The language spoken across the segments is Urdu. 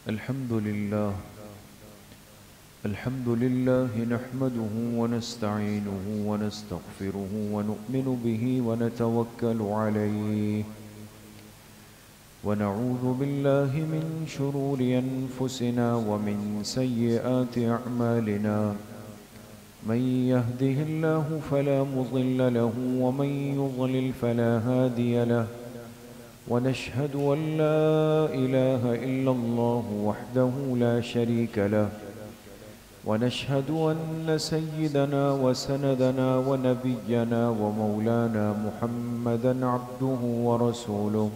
الحمد لله نحمده ونستعينه ونستغفره ونؤمن به ونتوكل عليه ونعوذ بالله من شرور أنفسنا ومن سيئات أعمالنا من يهده الله فلا مضل له ومن يضلل فلا هادي له ونشهد أن لا إله إلا الله وحده لا شريك له ونشهد أن سيدنا وسندنا ونبينا ومولانا محمدًا عبده ورسوله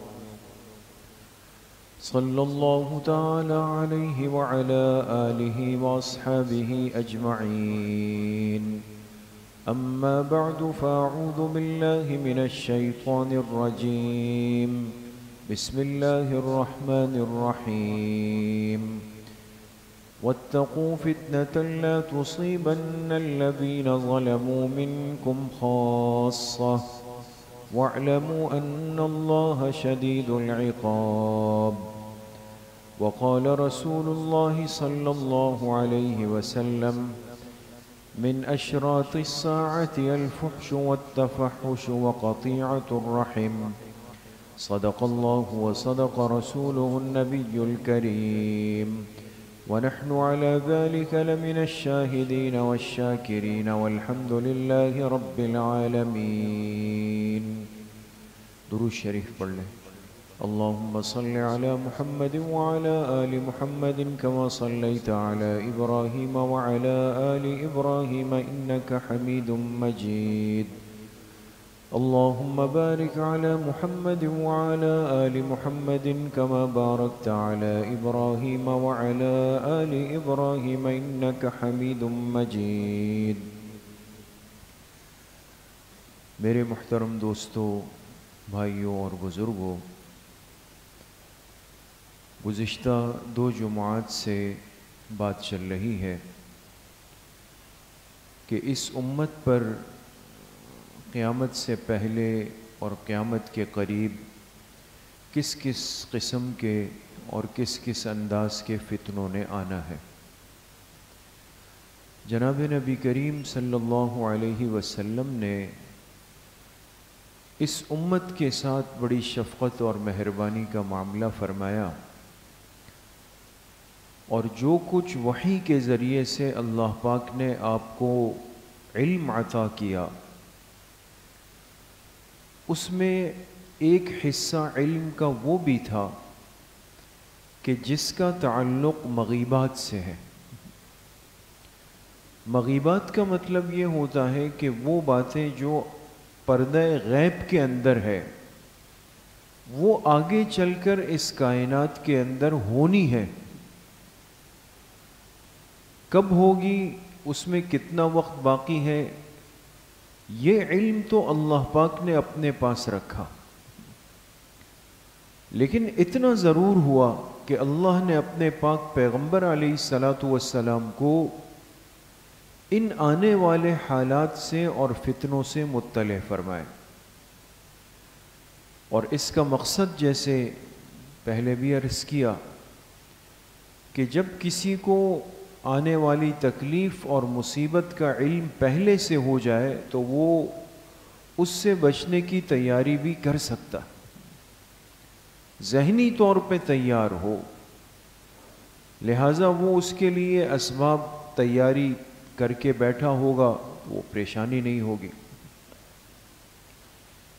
صلى الله تعالى عليه وعلى آله وأصحابه أجمعين أما بعد فأعوذ بالله من الشيطان الرجيم بسم الله الرحمن الرحيم واتقوا فتنة لا تصيبن الذين ظلموا منكم خاصة واعلموا أن الله شديد العقاب وقال رسول الله صلى الله عليه وسلم من أشراط الساعة الفحش والتفحش وقطيعة الرحم صدق الله وصدق رسوله النبي الكريم ونحن على ذلك لمن الشاهدين والشاكرين والحمد لله رب العالمين. درود شریف پڑھ لیں. اللهم صل على محمد وعلى آل محمد كما صليت على إبراهيم وعلى آل إبراهيم إنك حميد مجيد. اللهم بارك على محمد وعلى آل محمد كما باركت على إبراهيم وعلى آل إبراهيم إنك حميد مجيد. میرے محترم دوستو، بھائیوں اور بزرگوں، گزشتہ 2 جمعات سے بات چل رہی ہے کہ اس امت پر قیامت سے پہلے اور قیامت کے قریب کس کس قسم کے اور کس کس انداز کے فتنوں نے آنا ہے. جناب نبی کریم صلی اللہ علیہ وسلم نے اس امت کے ساتھ بڑی شفقت اور مہربانی کا معاملہ فرمایا، اور جو کچھ وحی کے ذریعے سے اللہ پاک نے آپ کو علم عطا کیا، اس میں ایک حصہ علم کا وہ بھی تھا کہ جس کا تعلق مغیبات سے ہے. مغیبات کا مطلب یہ ہوتا ہے کہ وہ باتیں جو پردہ غیب کے اندر ہے وہ آگے چل کر اس کائنات کے اندر ہونی ہے. کب ہوگی، اس میں کتنا وقت باقی ہے، یہ علم تو اللہ پاک نے اپنے پاس رکھا. لیکن اتنا ضرور ہوا کہ اللہ نے اپنے پاک پیغمبر علیہ السلام کو ان آنے والے حالات سے اور فتنوں سے مطلع فرمائے. اور اس کا مقصد جیسے پہلے بھی عرض کیا کہ جب کسی کو آنے والی تکلیف اور مصیبت کا علم پہلے سے ہو جائے تو وہ اس سے بچنے کی تیاری بھی کر سکتا، ذہنی طور پہ تیار ہو، لہٰذا وہ اس کے لیے اسباب تیاری کر کے بیٹھا ہوگا، وہ پریشانی نہیں ہوگی.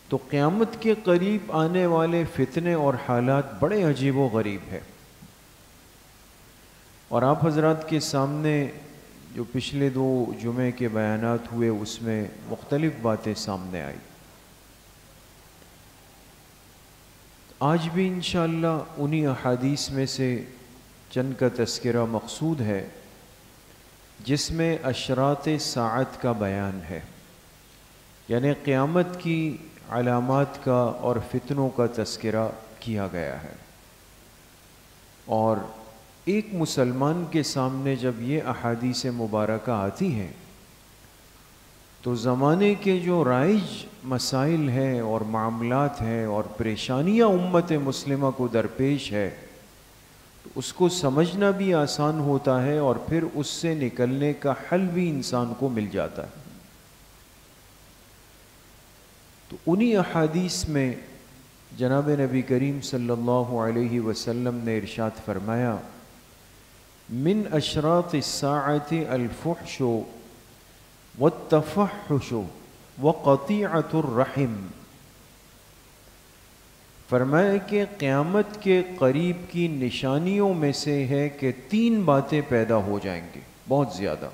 تو قیامت کے قریب آنے والے فتنے اور حالات بڑے عجیب و غریب ہیں. اور آپ حضرات کے سامنے جو پچھلے 2 جمعے کے بیانات ہوئے اس میں مختلف باتیں سامنے آئی. آج بھی انشاءاللہ انہی احادیث میں سے چند کا تذکرہ مقصود ہے جس میں اشراط ساعت کا بیان ہے، یعنی قیامت کی علامات کا اور فتنوں کا تذکرہ کیا گیا ہے. اور ایک مسلمان کے سامنے جب یہ احادیث مبارکہ آتی ہیں تو زمانے کے جو رائج مسائل ہیں اور معاملات ہیں اور پریشانیاں امت مسلمہ کو درپیش ہے تو اس کو سمجھنا بھی آسان ہوتا ہے اور پھر اس سے نکلنے کا حل بھی انسان کو مل جاتا ہے۔ تو انہی احادیث میں جناب نبی کریم صلی اللہ علیہ وسلم نے ارشاد فرمایا، من اشراط الساعۃ الفحش والتفحش وقطیعۃ الرحم، فرمایا کہ قیامت کے قریب کی نشانیوں میں سے ہے کہ 3 باتیں پیدا ہو جائیں گی بہت زیادہ۔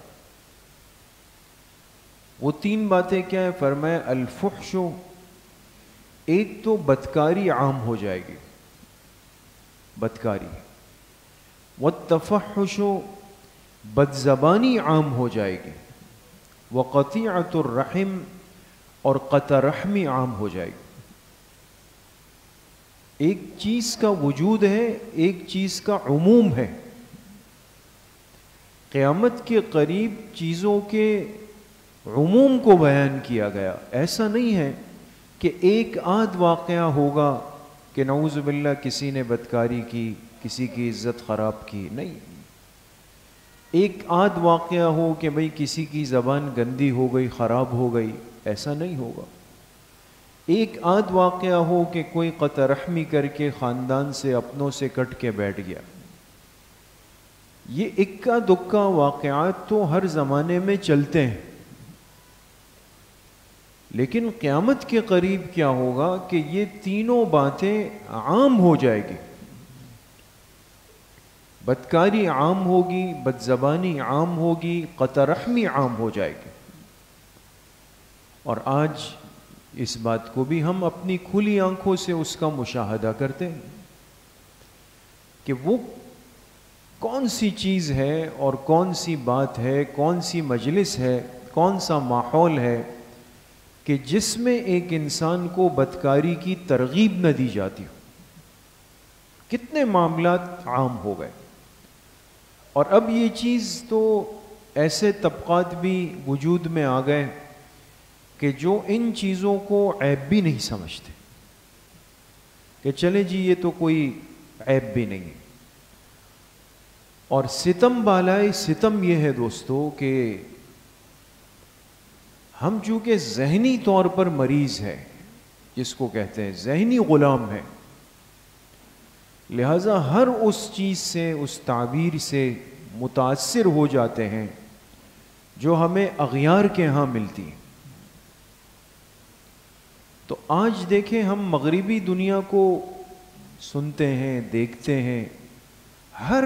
وہ 3 باتیں کیا ہیں؟ فرمایا الفحش، ایک تو بدکاری عام ہو جائے گی، بدکاری، والتفحش، بد زبانی عام ہو جائے گی، وقطیعۃ الرحم، اور قطع رحمی عام ہو جائے گی۔ ایک چیز کا وجود ہے، ایک چیز کا عموم ہے۔ قیامت کے قریب چیزوں کے عموم کو بیان کیا گیا، ایسا نہیں ہے کہ ایک آدھ واقعہ ہوگا کہ نعوذ باللہ کسی نے بدکاری کی، کسی کی عزت خراب کی، نہیں۔ ایک آدھ واقعہ ہو کہ بھئی کسی کی زبان گندی ہو گئی، خراب ہو گئی، ایسا نہیں ہوگا۔ ایک آدھ واقعہ ہو کہ کوئی قطع رحمی کر کے خاندان سے، اپنوں سے کٹ کے بیٹھ گیا۔ یہ اکا دکا واقعات تو ہر زمانے میں چلتے ہیں، لیکن قیامت کے قریب کیا ہوگا کہ یہ تینوں باتیں عام ہو جائے گی۔ بدکاری عام ہوگی، بد زبانی عام ہوگی، قطع رحمی عام ہو جائے گی۔ اور آج اس بات کو بھی ہم اپنی کھلی آنکھوں سے اس کا مشاہدہ کرتے ہیں کہ وہ کون سی چیز ہے اور کون سی بات ہے، کون سی مجلس ہے، کون سا ماحول ہے کہ جس میں ایک انسان کو بدکاری کی ترغیب نہ دی جاتی ہو۔ کتنے معاملات عام ہو گئے، اور اب یہ چیز تو ایسے طبقات بھی وجود میں آ گئے کہ جو ان چیزوں کو عیب بھی نہیں سمجھتے، کہ چلے جی یہ تو کوئی عیب بھی نہیں ہے۔ اور ستم بالائے ستم یہ ہے دوستو کہ ہم چونکہ ذہنی طور پر مریض ہے، جس کو کہتے ہیں ذہنی غلام ہے، لہذا ہر اس چیز سے، اس تعبیر سے متاثر ہو جاتے ہیں جو ہمیں اغیار کے ہاں ملتی ہے۔ تو آج دیکھیں ہم مغربی دنیا کو سنتے ہیں، دیکھتے ہیں، ہر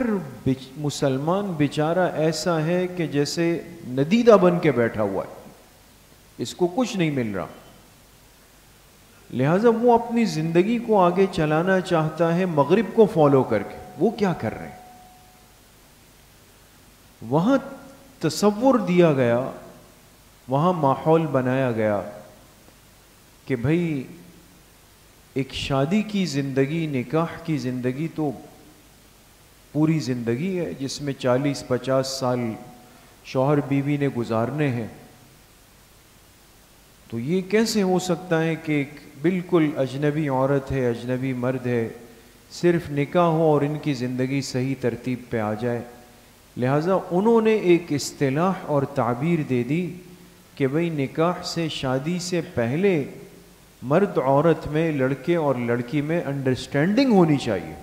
مسلمان بیچارہ ایسا ہے کہ جیسے ندیدہ بن کے بیٹھا ہوا ہے، اس کو کچھ نہیں مل رہا، لہذا وہ اپنی زندگی کو آگے چلانا چاہتا ہے مغرب کو فالو کر کے۔ وہ کیا کر رہے ہیں؟ وہاں تصور دیا گیا، وہاں ماحول بنایا گیا کہ بھئی ایک شادی کی زندگی، نکاح کی زندگی تو پوری زندگی ہے جس میں 40-50 سال شوہر بیوی نے گزارنے ہیں، تو یہ کیسے ہو سکتا ہے کہ ایک بالکل اجنبی عورت ہے، اجنبی مرد ہے، صرف نکاح ہو اور ان کی زندگی صحیح ترتیب پہ آ جائے؟ لہٰذا انہوں نے ایک اصطلاح اور تعبیر دے دی کہ بھئی نکاح سے، شادی سے پہلے مرد عورت میں، لڑکے اور لڑکی میں انڈرسٹینڈنگ ہونی چاہیے،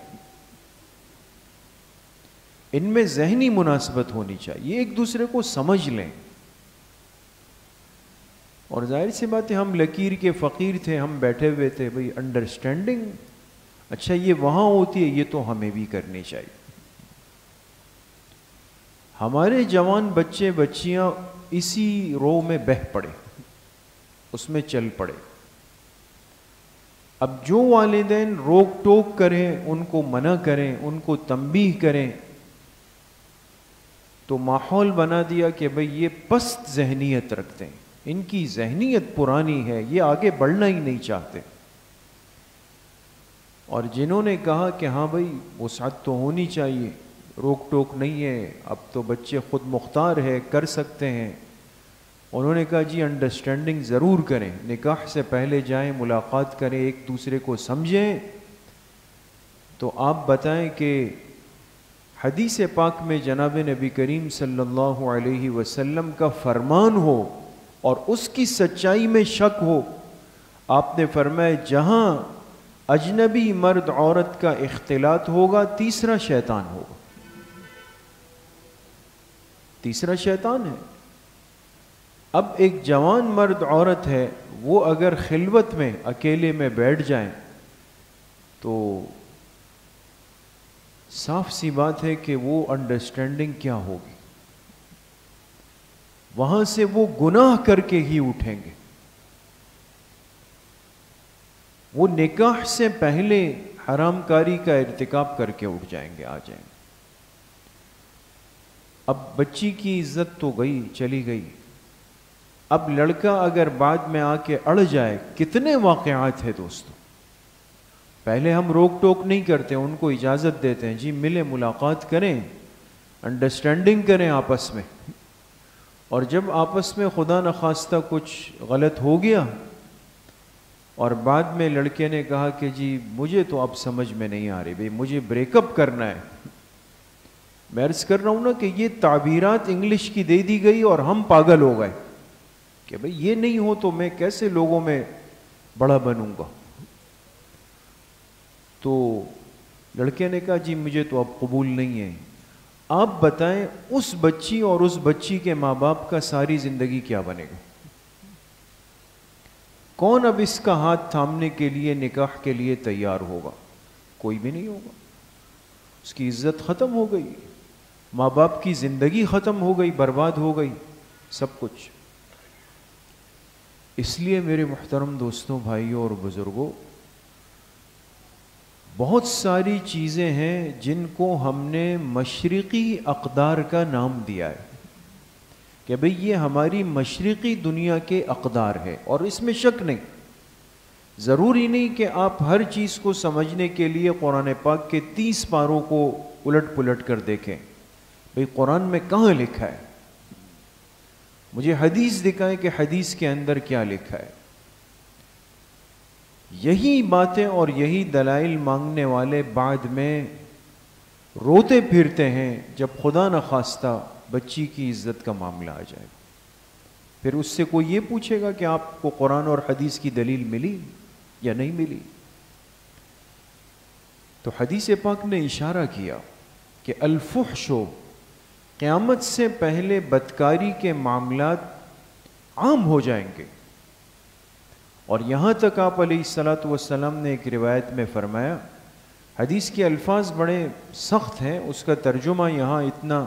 ان میں ذہنی مناسبت ہونی چاہیے، ایک دوسرے کو سمجھ لیں۔ اور ظاہر سی بات ہے ہم لکیر کے فقیر تھے، ہم بیٹھے ہوئے تھے، بھئی انڈرسٹینڈنگ اچھا یہ وہاں ہوتی ہے، یہ تو ہمیں بھی کرنی چاہیے۔ ہمارے جوان بچے بچیاں اسی رو میں بہہ پڑے، اس میں چل پڑے۔ اب جو والدین روک ٹوک کریں، ان کو منع کریں، ان کو تنبیہ کریں، تو ماحول بنا دیا کہ بھئی یہ پست ذہنیت رکھتے ہیں، ان کی ذہنیت پرانی ہے، یہ آگے بڑھنا ہی نہیں چاہتے۔ اور جنہوں نے کہا کہ ہاں بھئی وسعت تو ہونی چاہیے، روک ٹوک نہیں ہے، اب تو بچے خود مختار ہے، کر سکتے ہیں، انہوں نے کہا جی انڈرسٹینڈنگ ضرور کریں، نکاح سے پہلے جائیں، ملاقات کریں، ایک دوسرے کو سمجھیں۔ تو آپ بتائیں کہ حدیث پاک میں جناب نبی کریم صلی اللہ علیہ وسلم کا فرمان ہو اور اس کی سچائی میں شک ہو، آپ نے فرمایا جہاں اجنبی مرد عورت کا اختلاط ہوگا تیسرا شیطان ہوگا، تیسرا شیطان ہے۔ اب ایک جوان مرد عورت ہے، وہ اگر خلوت میں اکیلے میں بیٹھ جائیں تو صاف سی بات ہے کہ وہ انڈرسٹینڈنگ کیا ہوگی، وہاں سے وہ گناہ کر کے ہی اٹھیں گے، وہ نکاح سے پہلے حرام کاری کا ارتکاب کر کے اٹھ جائیں گے، آ جائیں گے۔ اب بچی کی عزت تو گئی، چلی گئی، اب لڑکا اگر بعد میں آ کے اڑ جائے، کتنے واقعات ہیں دوستو۔ پہلے ہم روک ٹوک نہیں کرتے، ان کو اجازت دیتے ہیں، جی ملیں، ملاقات کریں، انڈرسٹینڈنگ کریں آپس میں، اور جب آپس میں خدا نخواستہ کچھ غلط ہو گیا اور بعد میں لڑکے نے کہا کہ جی مجھے تو اب سمجھ میں نہیں آ رہی بھئی، مجھے بریک اپ کرنا ہے، میں عرض کر رہا ہوں نا کہ یہ تعبیرات انگلش کی دے دی گئی اور ہم پاگل ہو گئے کہ بھئی یہ نہیں ہو تو میں کیسے لوگوں میں بڑا بنوں گا۔ تو لڑکے نے کہا جی مجھے تو اب قبول نہیں ہے۔ آپ بتائیں اس بچی اور اس بچی کے ماں باپ کا ساری زندگی کیا بنے گا؟ کون اب اس کا ہاتھ تھامنے کے لیے نکاح کے لیے تیار ہوگا؟ کوئی بھی نہیں ہوگا۔ اس کی عزت ختم ہو گئی، ماں باپ کی زندگی ختم ہو گئی، برباد ہو گئی سب کچھ۔ اس لیے میرے محترم دوستوں، بھائیوں اور بزرگوں، بہت ساری چیزیں ہیں جن کو ہم نے مشرقی اقدار کا نام دیا ہے کہ بھئی یہ ہماری مشرقی دنیا کے اقدار ہے، اور اس میں شک نہیں، ضروری نہیں کہ آپ ہر چیز کو سمجھنے کے لیے قرآن پاک کے 30 پاروں کو الٹ پلٹ کر دیکھیں۔ بھئی قرآن میں کہاں لکھا ہے؟ مجھے حدیث دکھائیں کہ حدیث کے اندر کیا لکھا ہے۔ یہی باتیں اور یہی دلائل مانگنے والے بعد میں روتے پھرتے ہیں جب خدا نخواستہ بچی کی عزت کا معاملہ آ جائے، پھر اس سے کوئی یہ پوچھے گا کہ آپ کو قرآن اور حدیث کی دلیل ملی یا نہیں ملی؟ تو حدیث پاک نے اشارہ کیا کہ الفحش، قیامت سے پہلے بدکاری کے معاملات عام ہو جائیں گے، اور یہاں تک آپ علیہ الصلاۃ والسلام نے ایک روایت میں فرمایا، حدیث کے الفاظ بڑے سخت ہیں، اس کا ترجمہ یہاں اتنا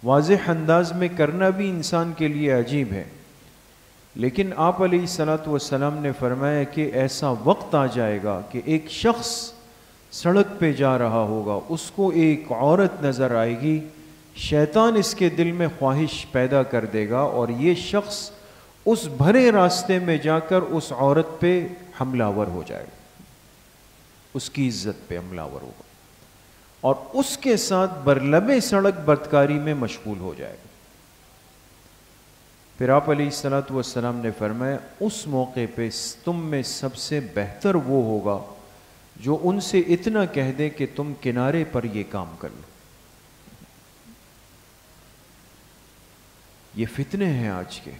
واضح انداز میں کرنا بھی انسان کے لیے عجیب ہے، لیکن آپ علیہ الصلاۃ والسلام نے فرمایا کہ ایسا وقت آ جائے گا کہ ایک شخص سڑک پہ جا رہا ہوگا، اس کو ایک عورت نظر آئے گی، شیطان اس کے دل میں خواہش پیدا کر دے گا، اور یہ شخص اس بھرے راستے میں جا کر اس عورت پہ حملہ آور ہو جائے گا، اس کی عزت پہ حملہ آور ہوگا، اور اس کے ساتھ برلبے سڑک بدکاری میں مشغول ہو جائے گا۔ پھر آپ علیہ الصلاۃ والسلام نے فرمایا اس موقع پہ تم میں سب سے بہتر وہ ہوگا جو ان سے اتنا کہہ دے کہ تم کنارے پر یہ کام کر لو۔ یہ فتنے ہیں آج کے۔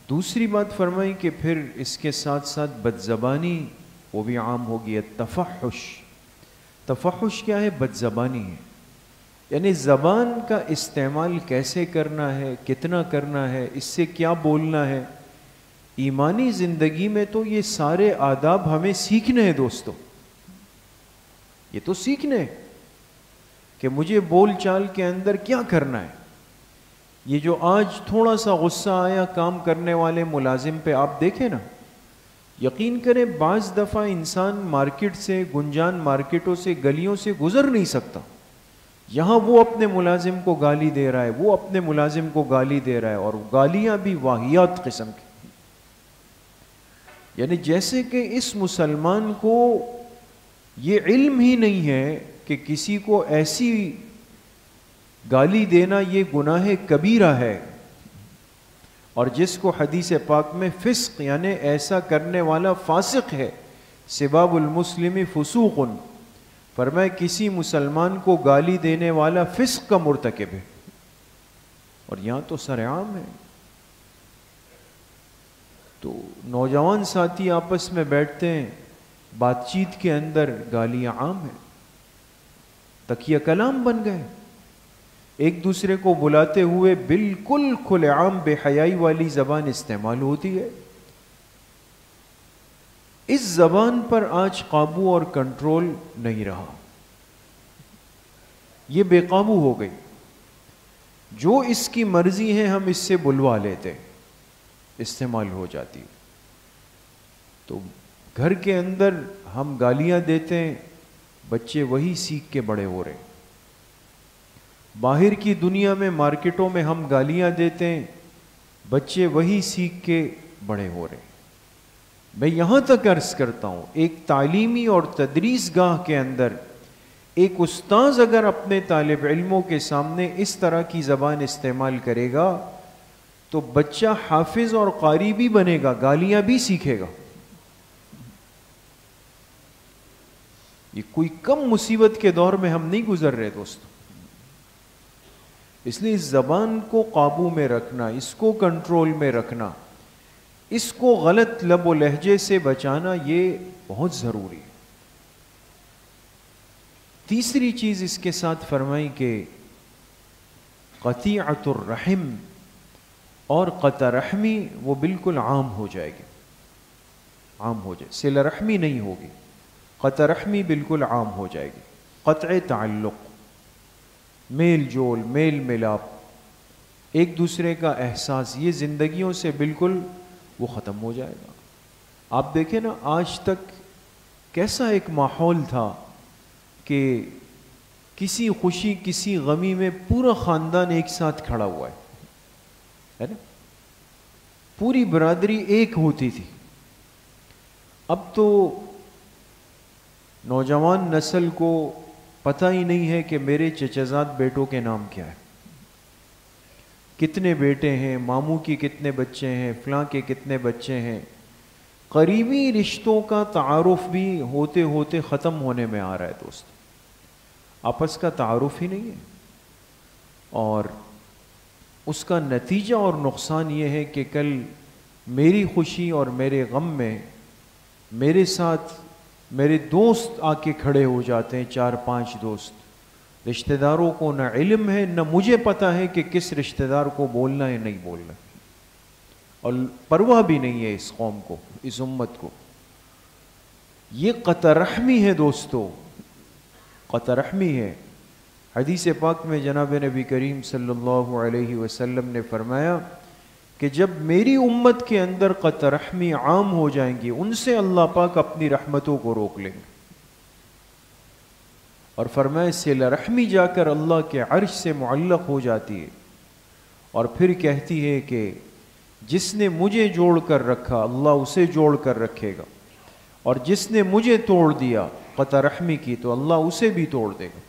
دوسری بات فرمائی کہ پھر اس کے ساتھ ساتھ بدزبانی وہ بھی عام ہوگی، التفحش۔ تفحش کیا ہے؟ بدزبانی ہے، یعنی زبان کا استعمال کیسے کرنا ہے، کتنا کرنا ہے، اس سے کیا بولنا ہے۔ ایمانی زندگی میں تو یہ سارے آداب ہمیں سیکھنے ہیں دوستو، یہ تو سیکھنے ہیں کہ مجھے بول چال کے اندر کیا کرنا ہے۔ یہ جو آج تھوڑا سا غصہ آیا کام کرنے والے ملازم پہ، آپ دیکھیں نا، یقین کریں بعض دفعہ انسان مارکیٹ سے، گنجان مارکیٹوں سے، گلیوں سے گزر نہیں سکتا، یہاں وہ اپنے ملازم کو گالی دے رہا ہے، وہ اپنے ملازم کو گالی دے رہا ہے، اور گالیاں بھی واہیات قسم کی، یعنی جیسے کہ اس مسلمان کو یہ علم ہی نہیں ہے کہ کسی کو ایسی گالی دینا یہ گناہ کبیرہ ہے، اور جس کو حدیث پاک میں فسق یعنی ایسا کرنے والا فاسق ہے، سباب المسلم فسوق، فرمایا کسی مسلمان کو گالی دینے والا فسق کا مرتکب ہے، اور یہاں تو سرعام ہے۔ تو نوجوان ساتھی آپس میں بیٹھتے ہیں، بات چیت کے اندر گالیاں عام ہیں، تکیہ کلام بن گئے، ایک دوسرے کو بلاتے ہوئے بالکل کھلے عام بے حیائی والی زبان استعمال ہوتی ہے۔ اس زبان پر آج قابو اور کنٹرول نہیں رہا، یہ بے قابو ہو گئی، جو اس کی مرضی ہے ہم اس سے بلوا لیتے، استعمال ہو جاتی۔ تو گھر کے اندر ہم گالیاں دیتے ہیں، بچے وہی سیکھ کے بڑے ہو رہے ہیں۔ باہر کی دنیا میں مارکیٹوں میں ہم گالیاں دیتے ہیں، بچے وہی سیکھ کے بڑے ہو رہے ہیں۔ میں یہاں تک عرض کرتا ہوں، ایک تعلیمی اور تدریس گاہ کے اندر ایک استاذ اگر اپنے طالب علموں کے سامنے اس طرح کی زبان استعمال کرے گا تو بچہ حافظ اور قاری بھی بنے گا، گالیاں بھی سیکھے گا۔ یہ کوئی کم مصیبت کے دور میں ہم نہیں گزر رہے دوستو، اس لیے اس زبان کو قابو میں رکھنا، اس کو کنٹرول میں رکھنا، اس کو غلط لب و لہجے سے بچانا، یہ بہت ضروری ہے۔ تیسری چیز اس کے ساتھ فرمائی کہ قطیعۃ الرحم، اور قطع رحمی وہ بالکل عام ہو جائے گی، عام ہو جائے، صلہ رحمی نہیں ہوگی، قطع رحمی بالکل عام ہو جائے گی۔ قطع تعلق، میل جول، میل ملاپ، ایک دوسرے کا احساس، یہ زندگیوں سے بالکل وہ ختم ہو جائے گا۔ آپ دیکھیں نا، آج تک کیسا ایک ماحول تھا کہ کسی خوشی کسی غمی میں پورا خاندان ایک ساتھ کھڑا ہوا ہے نا، پوری برادری ایک ہوتی تھی۔ اب تو نوجوان نسل کو پتہ ہی نہیں ہے کہ میرے چچزاد بیٹوں کے نام کیا ہے، کتنے بیٹے ہیں، ماموں کی کتنے بچے ہیں، فلاں کے کتنے بچے ہیں۔ قریبی رشتوں کا تعارف بھی ہوتے ہوتے ختم ہونے میں آ رہا ہے دوست، آپس کا تعارف ہی نہیں ہے، اور اس کا نتیجہ اور نقصان یہ ہے کہ کل میری خوشی اور میرے غم میں میرے ساتھ میرے دوست آ کے کھڑے ہو جاتے ہیں، 4-5 دوست، رشتہ داروں کو نہ علم ہے نہ مجھے پتہ ہے کہ کس رشتہ دار کو بولنا ہے نہیں بولنا، اور پرواہ بھی نہیں ہے اس قوم کو، اس امت کو۔ یہ قطع رحمی ہے دوستو، قطع رحمی ہے۔ حدیث پاک میں جناب نبی کریم صلی اللہ علیہ وسلم نے فرمایا کہ جب میری امت کے اندر قطع رحمی عام ہو جائیں گی، ان سے اللہ پاک اپنی رحمتوں کو روک لیں گے، اور فرمایا صلہ رحمی جا کر اللہ کے عرش سے معلق ہو جاتی ہے، اور پھر کہتی ہے کہ جس نے مجھے جوڑ کر رکھا اللہ اسے جوڑ کر رکھے گا، اور جس نے مجھے توڑ دیا قطع رحمی کی تو اللہ اسے بھی توڑ دے گا۔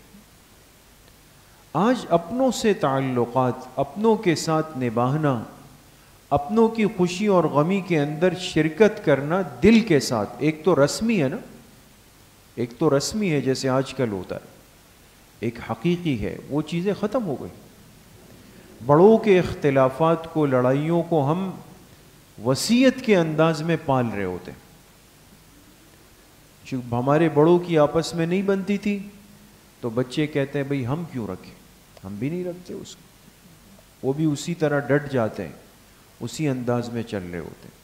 آج اپنوں سے تعلقات، اپنوں کے ساتھ نبھانا، اپنوں کی خوشی اور غمی کے اندر شرکت کرنا دل کے ساتھ، ایک تو رسمی ہے نا، ایک تو رسمی ہے جیسے آج کل ہوتا ہے، ایک حقیقی ہے، وہ چیزیں ختم ہو گئی۔ بڑوں کے اختلافات کو، لڑائیوں کو ہم وصیت کے انداز میں پال رہے ہوتے، ہمارے بڑوں کی آپس میں نہیں بنتی تھی تو بچے کہتے ہیں بھئی ہم کیوں رکھیں، ہم بھی نہیں رکھتے اس کو، وہ بھی اسی طرح ڈٹ جاتے ہیں، اسی انداز میں چل رہے ہوتے ہیں۔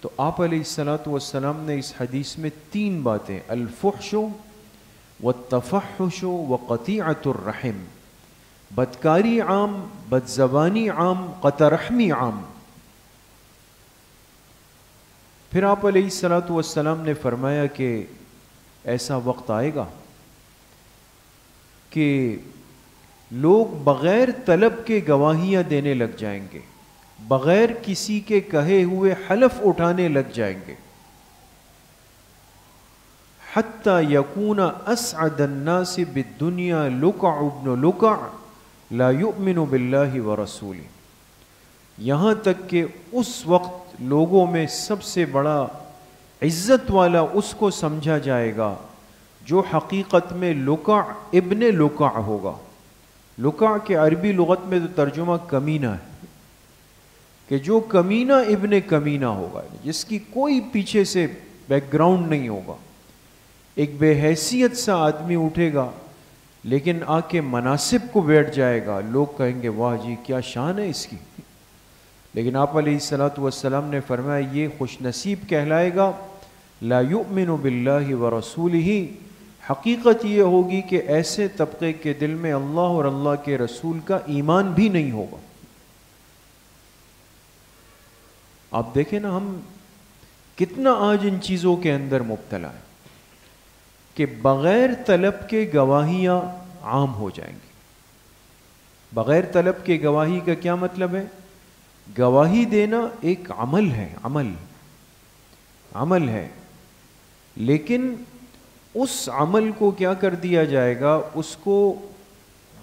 تو آپ علیہ الصلوۃ والسلام نے اس حدیث میں 3 باتیں، الفحش والتفحش وقطیعۃ الرحم، بدکاری عام، بد زبانی عام، قطع رحمی عام۔ پھر آپ علیہ الصلوۃ والسلام نے فرمایا کہ ایسا وقت آئے گا کہ لوگ بغیر طلب کے گواہیاں دینے لگ جائیں گے، بغیر کسی کے کہے ہوئے حلف اٹھانے لگ جائیں گے، حتی یکون اسعد الناس بالدنیا لکع ابن لکع لا یؤمن باللہ ورسولہ، یہاں تک کہ اس وقت لوگوں میں سب سے بڑا عزت والا اس کو سمجھا جائے گا جو حقیقت میں لکع ابن لکع ہوگا. لکع کے عربی لغت میں تو ترجمہ کمینہ ہے کہ جو کمینہ ابن کمینہ ہوگا, جس کی کوئی پیچھے سے بیک گراؤنڈ نہیں ہوگا. ایک بے حیثیت سا آدمی اٹھے گا لیکن آ کے مناصب کو بیٹھ جائے گا, لوگ کہیں گے واہ جی کیا شان ہے اس کی. لیکن آپ علیہ الصلوۃ والسلام نے فرمایا یہ خوش نصیب کہلائے گا. لا یؤمن باللہ ورسولہ, حقیقت یہ ہوگی کہ ایسے طبقے کے دل میں اللہ اور اللہ کے رسول کا ایمان بھی نہیں ہوگا. آپ دیکھیں نا ہم کتنا آج ان چیزوں کے اندر مبتلا ہیں کہ بغیر طلب کے گواہیاں عام ہو جائیں گی. بغیر طلب کے گواہی کا کیا مطلب ہے؟ گواہی دینا ایک عمل ہے, عمل ہے, لیکن اس عمل کو کیا کر دیا جائے گا, اس کو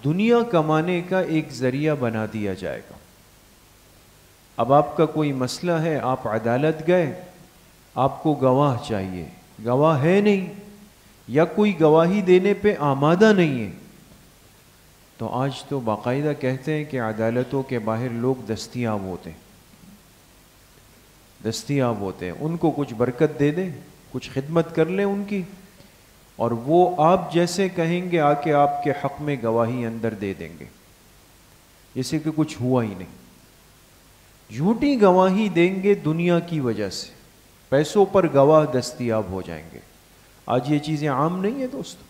دنیا کمانے کا ایک ذریعہ بنا دیا جائے گا. اب آپ کا کوئی مسئلہ ہے, آپ عدالت گئے, آپ کو گواہ چاہیے, گواہ ہے نہیں یا کوئی گواہی دینے پہ آمادہ نہیں ہے, تو آج تو باقاعدہ کہتے ہیں کہ عدالتوں کے باہر لوگ دستیاب ہوتے ہیں, ان کو کچھ برکت دے دیں, کچھ خدمت کر لیں ان کی, اور وہ آپ جیسے کہیں گے آ کے آپ کے حق میں گواہی اندر دے دیں گے جیسے کہ کچھ ہوا ہی نہیں. جھوٹی گواہی دیں گے دنیا کی وجہ سے, پیسوں پر گواہ دستیاب ہو جائیں گے. آج یہ چیزیں عام نہیں ہیں دوستو.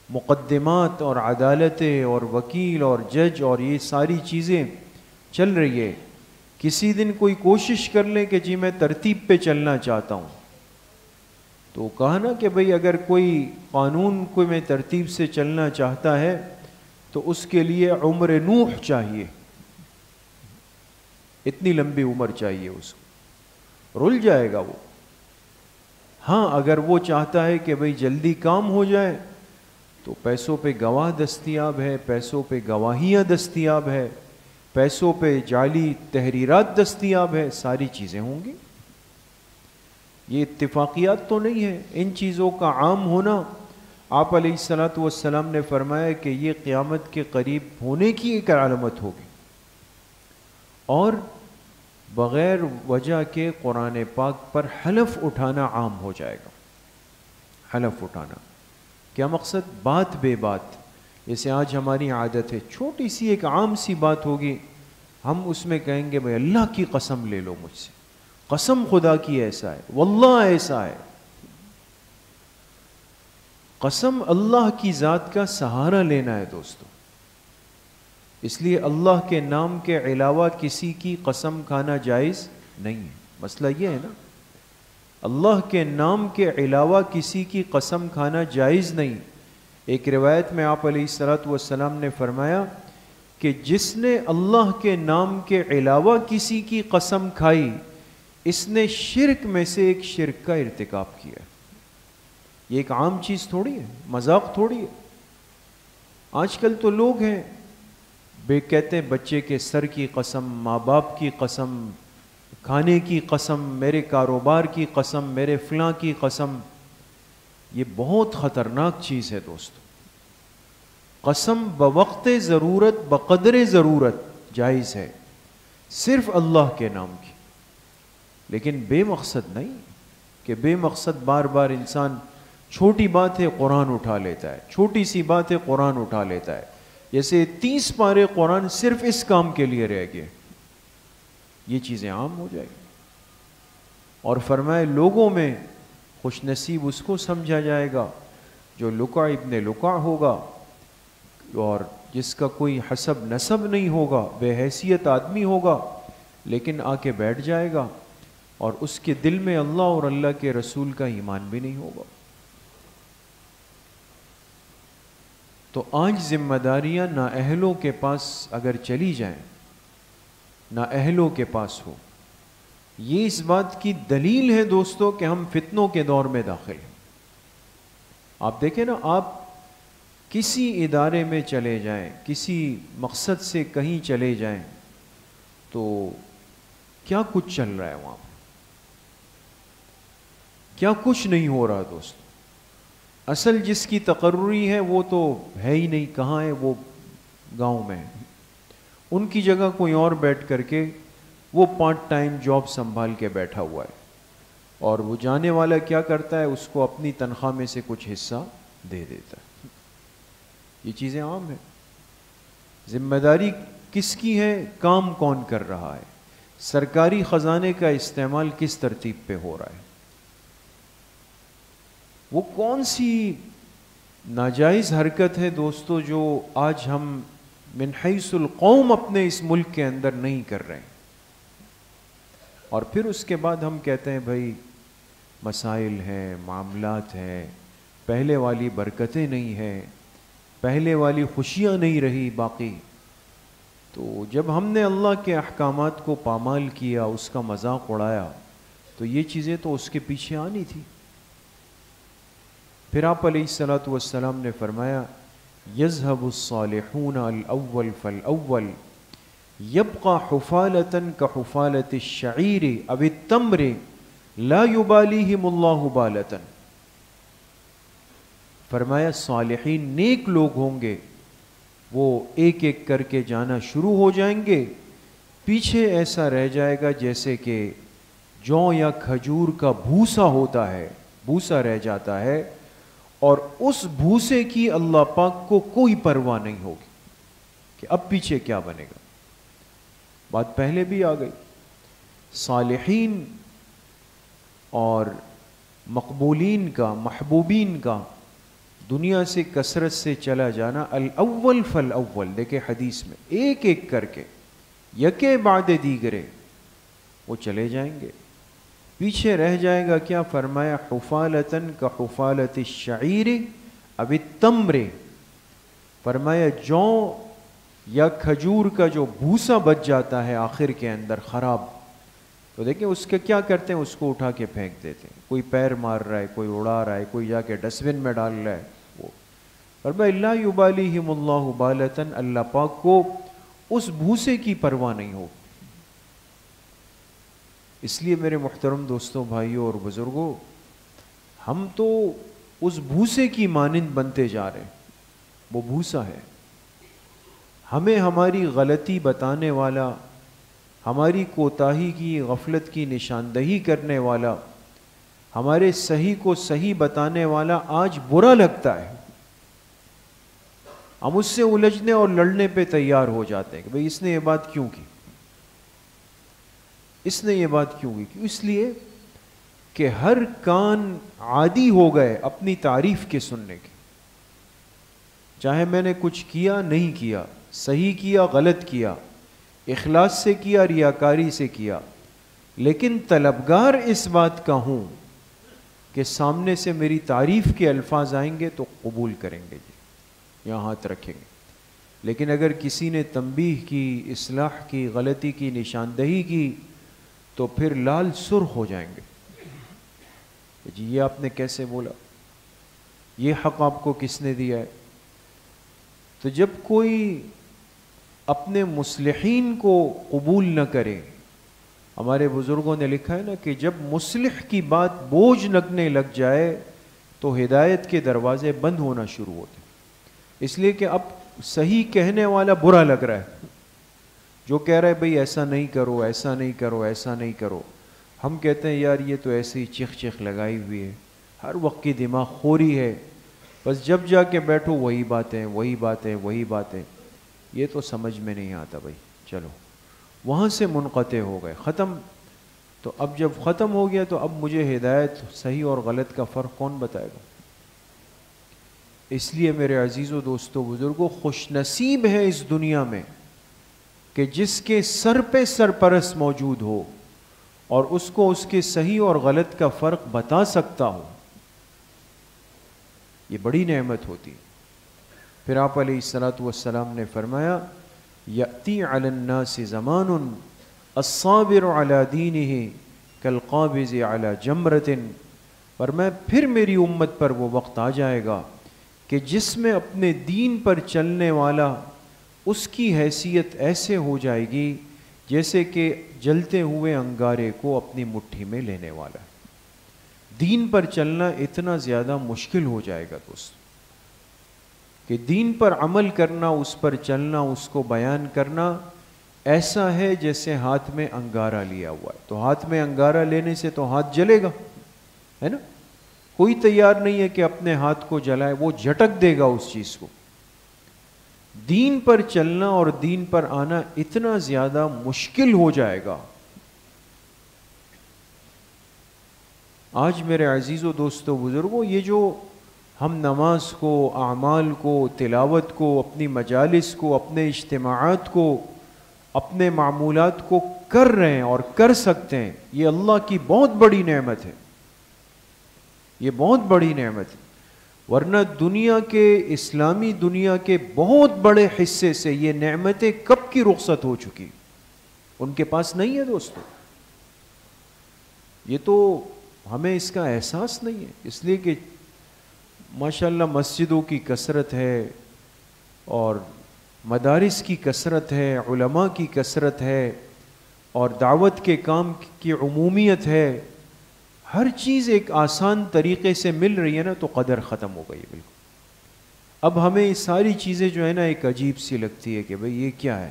مقدمات اور عدالتیں اور وکیل اور جج اور یہ ساری چیزیں چل رہی ہے. کسی دن کوئی کوشش کر لیں کہ جی میں ترتیب پہ چلنا چاہتا ہوں, تو کہا نا کہ بھئی اگر کوئی قانون کو میں ترتیب سے چلنا چاہتا ہے تو اس کے لیے عمر نوح چاہیے, اتنی لمبی عمر چاہیے اس کو, رل جائے گا وہ. ہاں اگر وہ چاہتا ہے کہ بھئی جلدی کام ہو جائے تو پیسوں پہ گواہ دستیاب ہے, پیسوں پہ گواہیاں دستیاب ہے, پیسوں پہ جعلی تحریرات دستیاب ہے, ساری چیزیں ہوں گی. یہ اتفاقیات تو نہیں ہے. ان چیزوں کا عام ہونا, آپ علیہ الصلوۃ والسلام نے فرمایا کہ یہ قیامت کے قریب ہونے کی ایک علامت ہوگی. اور بغیر وجہ کے قرآن پاک پر حلف اٹھانا عام ہو جائے گا. حلف اٹھانا کیا مقصد؟ بات بے بات, جیسے آج ہماری عادت ہے, چھوٹی سی ایک عام سی بات ہوگی, ہم اس میں کہیں گے بھئی اللہ کی قسم لے لو مجھ سے, قسم خدا کی ایسا ہے, واللہ ایسا ہے. قسم اللہ کی ذات کا سہارا لینا ہے دوستو. اس لیے اللہ کے نام کے علاوہ کسی کی قسم کھانا جائز نہیں ہے. مسئلہ یہ ہے نا, اللہ کے نام کے علاوہ کسی کی قسم کھانا جائز نہیں. ایک روایت میں آپ علیہ الصلوۃ والسلام نے فرمایا کہ جس نے اللہ کے نام کے علاوہ کسی کی قسم کھائی, اس نے شرک میں سے ایک شرک کا ارتکاب کیا. یہ ایک عام چیز تھوڑی ہے, مذاق تھوڑی ہے. آج کل تو لوگ ہیں کہتے ہیں بچے کے سر کی قسم, ماں باپ کی قسم, کھانے کی قسم, میرے کاروبار کی قسم, میرے فلاں کی قسم. یہ بہت خطرناک چیز ہے دوستو. قسم بوقت ضرورت بقدر ضرورت جائز ہے, صرف اللہ کے نام کی, لیکن بے مقصد نہیں کہ بے مقصد بار بار انسان چھوٹی بات ہے قرآن اٹھا لیتا ہے, چھوٹی سی بات ہے قرآن اٹھا لیتا ہے, جیسے 30 پارے قرآن صرف اس کام کے لیے رہ گئے. یہ چیزیں عام ہو جائیں گی. اور فرمائے لوگوں میں خوش نصیب اس کو سمجھا جائے گا جو لکع ابن لکع ہوگا, اور جس کا کوئی حسب نسب نہیں ہوگا, بے حیثیت آدمی ہوگا, لیکن آ کے بیٹھ جائے گا اور اس کے دل میں اللہ اور اللہ کے رسول کا ایمان بھی نہیں ہوگا. تو آج ذمہ داریاں نااہلوں کے پاس اگر چلی جائیں, نااہلوں کے پاس ہو, یہ اس بات کی دلیل ہے دوستو کہ ہم فتنوں کے دور میں داخل ہیں. آپ دیکھیں نا, آپ کسی ادارے میں چلے جائیں, کسی مقصد سے کہیں چلے جائیں, تو کیا کچھ چل رہا ہے وہاں, کیا کچھ نہیں ہو رہا دوستو. اصل جس کی تقرری ہے وہ تو ہے ہی نہیں، کہاں ہے وہ؟ گاؤں میں ہے۔ ان کی جگہ کوئی اور بیٹھ کر کے وہ پارٹ ٹائم جاب سنبھال کے بیٹھا ہوا ہے، اور وہ جانے والا کیا کرتا ہے؟ اس کو اپنی تنخواہ میں سے کچھ حصہ دے دیتا ہے۔ یہ چیزیں عام ہیں۔ ذمہ داری کس کی ہے؟ کام کون کر رہا ہے؟ سرکاری خزانے کا استعمال کس ترتیب پہ ہو رہا ہے؟ وہ کون سی ناجائز حرکت ہے دوستو جو آج ہم من حیث القوم اپنے اس ملک کے اندر نہیں کر رہے ہیں، اور پھر اس کے بعد ہم کہتے ہیں بھائی مسائل ہیں، معاملات ہیں، پہلے والی برکتیں نہیں ہیں، پہلے والی خوشیاں نہیں رہی باقی۔ تو جب ہم نے اللہ کے احکامات کو پامال کیا، اس کا مذاق اڑایا، تو یہ چیزیں تو اس کے پیچھے آنی تھی۔ پھر آپ علیہ الصلوۃ والسلام نے فرمایا یذهب الصالحون الاول فالاول يبقى حفالة كحفالة الشعير او التمر لا يباليهم الله بالة۔ فرمایا صالحین نیک لوگ ہوں گے، وہ ایک ایک کر کے جانا شروع ہو جائیں گے، پیچھے ایسا رہ جائے گا جیسے کہ جو یا کھجور کا بھوسا ہوتا ہے، بھوسا رہ جاتا ہے، اور اس بھوسے کی اللہ پاک کو کوئی پرواہ نہیں ہوگی کہ اب پیچھے کیا بنے گا۔ بات پہلے بھی آ گئی، صالحین اور مقبولین کا، محبوبین کا دنیا سے کثرت سے چلا جانا، الاول فالاول، دیکھیں حدیث میں ایک ایک کر کے یکے بعد دیگرے وہ چلے جائیں گے، پیچھے رہ جائے گا کیا؟ فرمایا حفالتن کا حفالت الشعیر اب التمر، فرمایا جو یا کھجور کا جو بھوسا بچ جاتا ہے آخر کے اندر خراب، تو دیکھیں اس کے کیا کرتے ہیں؟ اس کو اٹھا کے پھینک دیتے ہیں، کوئی پیر مار رہا ہے، کوئی اڑا رہا ہے، کوئی جا کے ڈسٹ بن میں ڈال رہا ہے، وہ فرمایا لا یبالیہم اللہ بالۃ، اللہ پاک کو اس بھوسے کی پرواہ نہیں ہو۔ اس لیے میرے محترم دوستوں، بھائیوں اور بزرگوں، ہم تو اس بھوسے کی مانند بنتے جا رہے ہیں۔ وہ بھوسا ہے، ہمیں ہماری غلطی بتانے والا، ہماری کوتاہی کی، غفلت کی نشاندہی کرنے والا، ہمارے صحیح کو صحیح بتانے والا آج برا لگتا ہے، ہم اس سے الجھنے اور لڑنے پہ تیار ہو جاتے ہیں کہ بھئی اس نے یہ بات کیوں کی، اس نے یہ بات کیوں کی؟ اس لیے کہ ہر کان عادی ہو گئے اپنی تعریف کے سننے کے، چاہے میں نے کچھ کیا نہیں کیا، صحیح کیا غلط کیا، اخلاص سے کیا ریاکاری سے کیا، لیکن طلبگار اس بات کا ہوں کہ سامنے سے میری تعریف کے الفاظ آئیں گے تو قبول کریں گے، جی یہاں ہاتھ رکھیں گے، لیکن اگر کسی نے تنبیہ کی، اصلاح کی، غلطی کی نشاندہی کی، تو پھر لال سرخ ہو جائیں گے، جی یہ آپ نے کیسے بولا، یہ حق آپ کو کس نے دیا ہے؟ تو جب کوئی اپنے مصلحین کو قبول نہ کرے، ہمارے بزرگوں نے لکھا ہے نا کہ جب مصلح کی بات بوجھ لگنے لگ جائے تو ہدایت کے دروازے بند ہونا شروع ہوتے، اس لیے کہ اب صحیح کہنے والا برا لگ رہا ہے، جو کہہ رہا ہے بھئی ایسا نہیں کرو، ایسا نہیں کرو، ایسا نہیں کرو، ہم کہتے ہیں یار یہ تو ایسے ہی چخ چخ لگائی ہوئی ہے، ہر وقت کی دماغ خوری ہے، بس جب جا کے بیٹھو وہی باتیں وہی باتیں وہی باتیں، یہ تو سمجھ میں نہیں آتا بھائی، چلو وہاں سے منقطع ہو گئے، ختم۔ تو اب جب ختم ہو گیا تو اب مجھے ہدایت صحیح اور غلط کا فرق کون بتائے گا؟ اس لیے میرے عزیزوں، دوستوں، بزرگوں، خوش نصیب ہے اس دنیا میں کہ جس کے سر پہ سرپرست موجود ہو اور اس کو اس کے صحیح اور غلط کا فرق بتا سکتا ہو، یہ بڑی نعمت ہوتی ہے۔ پھر آپ علیہ الصلوۃ والسلام نے فرمایا یأتی علی الناس زمان الصابر علی دینہ کالقابض علی جمرۃ، فرمایا پھر میری امت پر وہ وقت آ جائے گا کہ جس میں اپنے دین پر چلنے والا اس کی حیثیت ایسے ہو جائے گی جیسے کہ جلتے ہوئے انگارے کو اپنی مٹھی میں لینے والا، دین پر چلنا اتنا زیادہ مشکل ہو جائے گا دوست کہ دین پر عمل کرنا، اس پر چلنا، اس کو بیان کرنا ایسا ہے جیسے ہاتھ میں انگارہ لیا ہوا ہے. تو ہاتھ میں انگارہ لینے سے تو ہاتھ جلے گا، ہے نا؟ کوئی تیار نہیں ہے کہ اپنے ہاتھ کو جلائے، وہ جھٹک دے گا اس چیز کو. دین پر چلنا اور دین پر آنا اتنا زیادہ مشکل ہو جائے گا. آج میرے عزیزو دوستو بزرگوں، یہ جو ہم نماز کو، اعمال کو، تلاوت کو، اپنی مجالس کو، اپنے اجتماعات کو، اپنے معمولات کو کر رہے ہیں اور کر سکتے ہیں، یہ اللہ کی بہت بڑی نعمت ہے. یہ بہت بڑی نعمت ہے. ورنہ دنیا کے، اسلامی دنیا کے بہت بڑے حصے سے یہ نعمتیں کب کی رخصت ہو چکی، ان کے پاس نہیں ہے دوستو. یہ تو ہمیں اس کا احساس نہیں ہے، اس لیے کہ ماشاءاللہ مسجدوں کی کثرت ہے اور مدارس کی کثرت ہے، علماء کی کثرت ہے اور دعوت کے کام کی عمومیت ہے. ہر چیز ایک آسان طریقے سے مل رہی ہے نا، تو قدر ختم ہو گئی بالکل. اب ہمیں یہ ساری چیزیں جو ہے نا ایک عجیب سی لگتی ہے کہ بھئی یہ کیا ہے،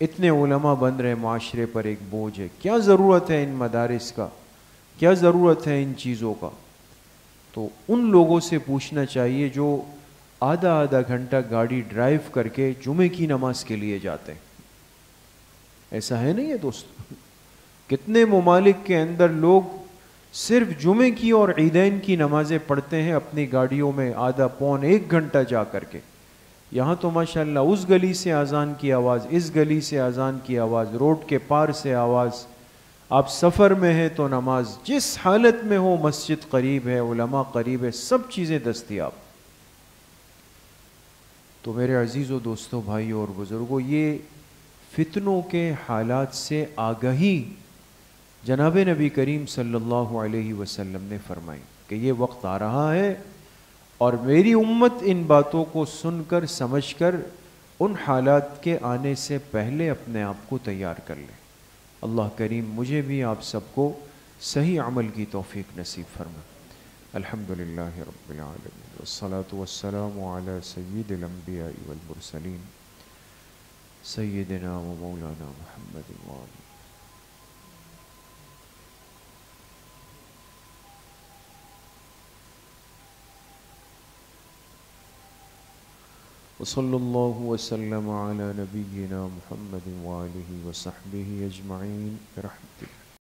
اتنے علماء بن رہے، معاشرے پر ایک بوجھ ہے، کیا ضرورت ہے ان مدارس کا، کیا ضرورت ہے ان چیزوں کا. تو ان لوگوں سے پوچھنا چاہیے جو آدھا آدھا گھنٹہ گاڑی ڈرائیو کر کے جمعے کی نماز کے لیے جاتے ہیں. ایسا ہے نہیں ہے دوست؟ کتنے ممالک کے اندر لوگ صرف جمعے کی اور عیدین کی نمازیں پڑھتے ہیں اپنی گاڑیوں میں آدھا پون ایک گھنٹہ جا کر کے. یہاں تو ماشاءاللہ اس گلی سے اذان کی آواز، اس گلی سے اذان کی آواز، روڈ کے پار سے آواز، آپ سفر میں ہیں تو نماز، جس حالت میں ہو مسجد قریب ہے، علماء قریب ہے، سب چیزیں دستیاب. تو میرے عزیزو دوستو، بھائیو اور بزرگوں، یہ فتنوں کے حالات سے آگہی جناب نبی کریم صلی اللہ علیہ وسلم نے فرمائی کہ یہ وقت آ رہا ہے اور میری امت ان باتوں کو سن کر، سمجھ کر، ان حالات کے آنے سے پہلے اپنے آپ کو تیار کر لے. اللہ کریم مجھے بھی آپ سب کو صحیح عمل کی توفیق نصیب فرمائے. الحمدللہ رب العالمین والصلاة والسلام علی سید الانبیاء والمرسلین سیدنا و مولانا محمد وآلہ. وصلی اللہ وسلم علی نبینا محمد وآلہ وصحبہ اجمعین برحمتہ.